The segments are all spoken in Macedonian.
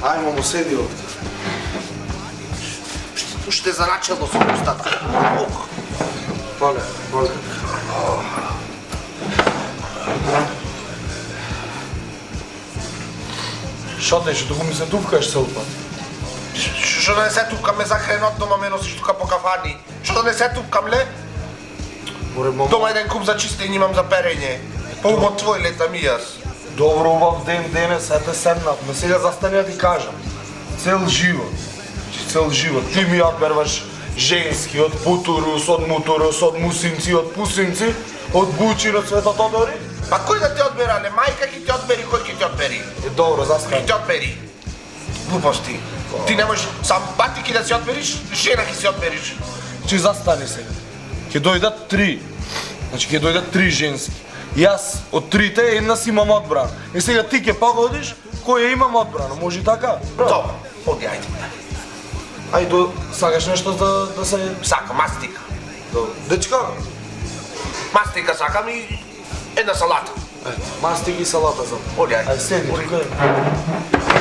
Ајмо му седи овде. Уште за начело со устата. Поле, поле. Шо те, што туку ми се тупкаш цел пат? Што да не се тупкам, ме за хренот, дома ме носиш тука по кафани. Што да не се тупкам, ле? Море, мамо. Дома еден куп за чистење имам за перење. Па умот твој летам и јас. Добро, убав ден денес, ете седнавме. Сега застани да ти кажам. Цел живот. Цел живот. Ти ми ја берваш женски, од путурус, од мутурус, од мусинци, од пусинци, од бучи на Света Тодори. Па кој да те одбера, ле? Мајка ќе те одбери, кој ќе те одбери? Добро, застани. Ќе те одбери. Глупости. Ти не можеш сам батики да си одбериш, жена ќе си одбериш. Че застани сега. Ќе дојдат 3. Значи ќе дојдат 3 женски. Јас од 3-те една си имам одбрана. И сега ти ќе погодиш која имам одбрана. Може и така? Добро, оди, ајде. Ајде, сакаш нешто да се... Сакам мастика. Добро. Дечка, Мастика сакам и една салата. мастик и салата за. Оди, ајде. Ајде, седи, тука е.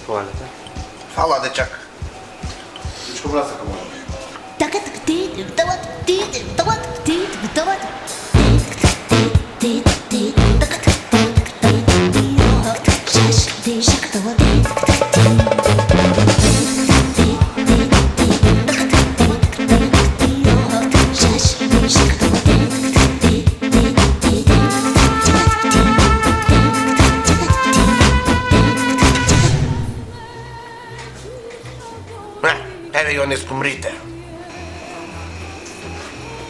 Хвалите. Фала, дечак. Дечко браса камо. Еве ја не скумрите.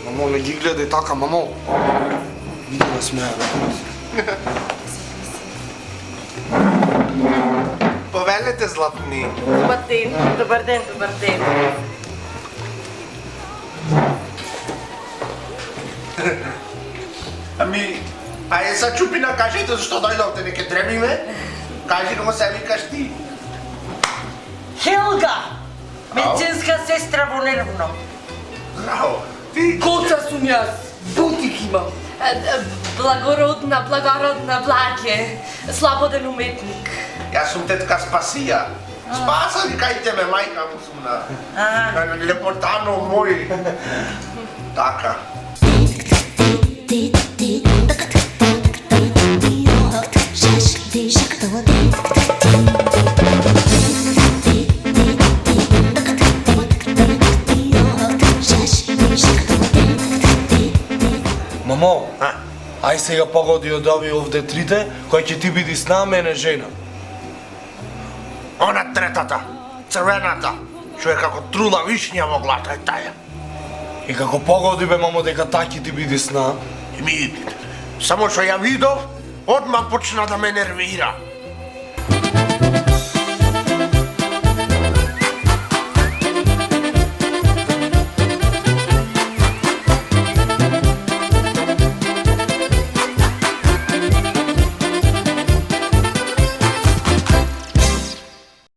Мамо, не ги гледај така, мамо. Види да смеја. Повелете, златни. Добар ден, добар ден, добар ден. Ами, ајде са чупина, кажете зашто дојдовте, неке дремиме. Кажи како се викаш ти. Хелга! Медицинска сестра во Нервно. Браво. Ти Коца сум јас, бутик имам. Благородна, благородна благе, слабоден уметник. Јас сум тетка Спасија. Спаса ли кај тебе, мајка му сум на лепотано мој. Така. Мамо, ај сега погоди од овие овде 3-те, кој ќе ти биди с на мене жена. Она третата, црвената, што е како трула вишња во глата, е таја. И како погоди бе, мамо, дека таки ти биди с на, И ми, само што ја видов, одма почна да ме нервира.